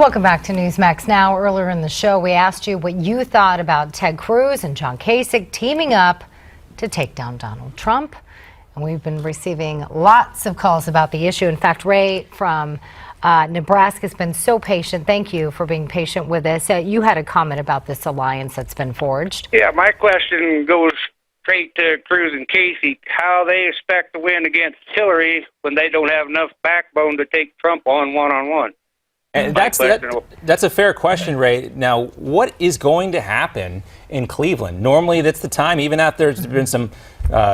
Welcome back to Newsmax Now. Earlier in the show, we asked you what you thought about Ted Cruz and John Kasich teaming up to take down Donald Trump. And we've been receiving lots of calls about the issue. In fact, Ray from Nebraska has been so patient. Thank you for being patient with us. You had a comment about this alliance that's been forged. Yeah, my question goes straight to Cruz and Kasich, how they expect to win against Hillary when they don't have enough backbone to take Trump on one-on-one. And that's a fair question, Ray. Now, what is going to happen in Cleveland? Normally, that's the time, even after there's been some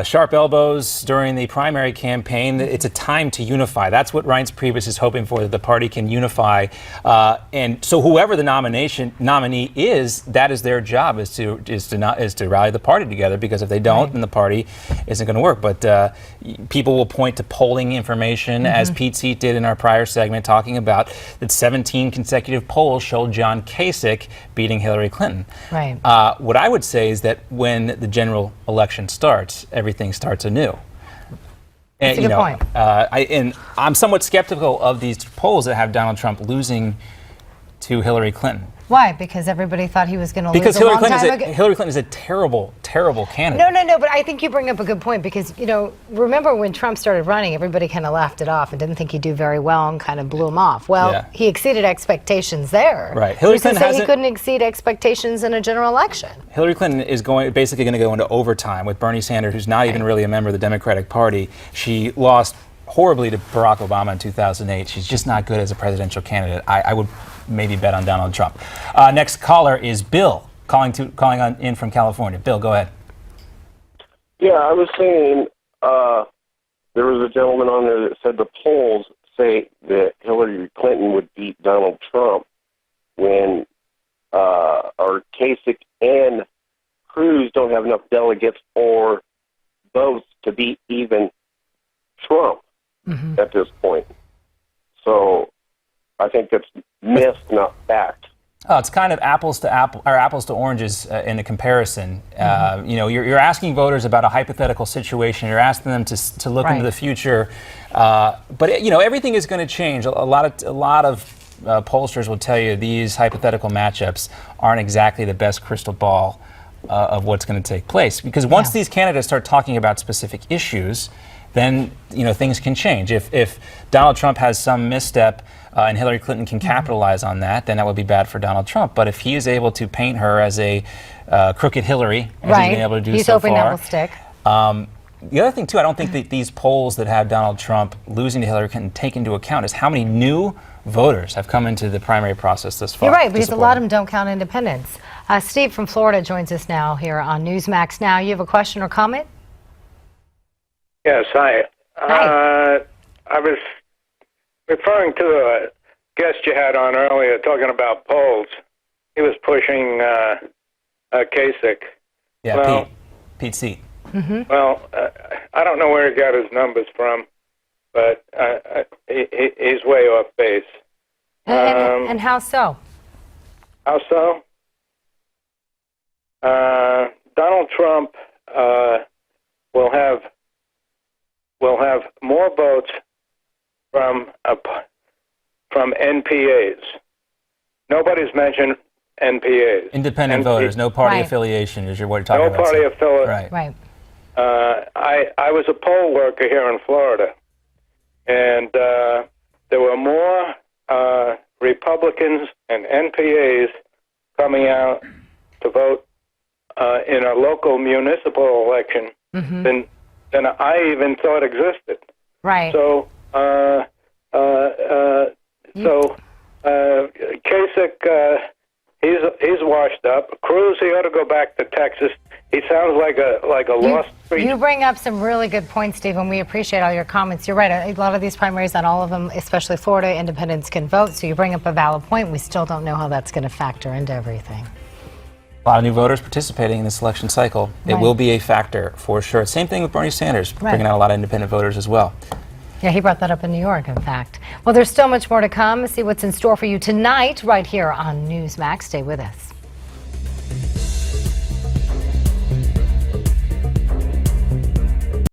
sharp elbows during the primary campaign, it's a time to unify. That's what Reince Priebus is hoping for, that the party can unify. And so whoever the nominee is, that is their job, is to rally the party together, because if they don't, then the party isn't going to work. But people will point to polling information, as Pete Seat did in our prior segment, talking about that 17 consecutive polls showed John Kasich beating Hillary Clinton. Right. What I would say is that when the general election starts, everything starts anew. That's a good point. I'm somewhat skeptical of these polls that have Donald Trump losing to Hillary Clinton. Why? Because everybody thought he was going to lose because a long time ago? Hillary Clinton is a terrible, terrible candidate. No, but I think you bring up a good point, because, remember when Trump started running, everybody kind of laughed it off and didn't think he'd do very well and kind of blew him off. Well, he exceeded expectations there. Right. Hillary Clinton he couldn't exceed expectations in a general election. Hillary Clinton is basically going to go into overtime with Bernie Sanders, who's not even really a member of the Democratic Party. She lost horribly to Barack Obama in 2008. She's just not good as a presidential candidate. I would maybe bet on Donald Trump. Next caller is Bill, calling in from California. Bill, go ahead. Yeah, I was saying there was a gentleman on there that said the polls say that Hillary Clinton would beat Donald Trump when our Kasich and Cruz don't have enough delegates or votes to beat even Trump at this point. So I think that's myth, not fact. Oh, it's kind of apples to oranges in a comparison. You're asking voters about a hypothetical situation. You're asking them to look into the future. But everything is going to change. A lot of pollsters will tell you these hypothetical matchups aren't exactly the best crystal ball of what's going to take place. Because once these candidates start talking about specific issues, then things can change. If Donald Trump has some misstep and Hillary Clinton can capitalize on that, then that would be bad for Donald Trump. But if he is able to paint her as a crooked Hillary, as he's been able to do so hoping far, that will stick. The other thing too, I don't think that these polls that have Donald Trump losing to Hillary Clinton take into account is how many new voters have come into the primary process this far. You're right, because a lot of them don't count independents. Steve from Florida joins us now here on Newsmax Now. You have a question or comment? Yes, hi. Hi. I was referring to a guest you had on earlier talking about polls. He was pushing Kasich. Yeah, well, Pete Seat. Well, I don't know where he got his numbers from, but he's way off base. And how so? How so? Donald Trump will have more votes from NPAs. Nobody's mentioned NPAs. Independent voters, no party affiliation is what you're talking about. No party affiliation. Right. I was a poll worker here in Florida, and there were more Republicans and NPAs coming out to vote in a local municipal election than I even thought existed. Right. So, Kasich, he's washed up. Cruz, he ought to go back to Texas. He sounds like a lost preacher. You bring up some really good points, Steve, and we appreciate all your comments. You're right. A lot of these primaries, not all of them, especially Florida, independents can vote. So you bring up a valid point. We still don't know how that's going to factor into everything. A lot of new voters participating in this election cycle. It will be a factor for sure. Same thing with Bernie Sanders, bringing out a lot of independent voters as well. Yeah, he brought that up in New York, in fact. Well, there's still much more to come. See what's in store for you tonight right here on Newsmax. Stay with us.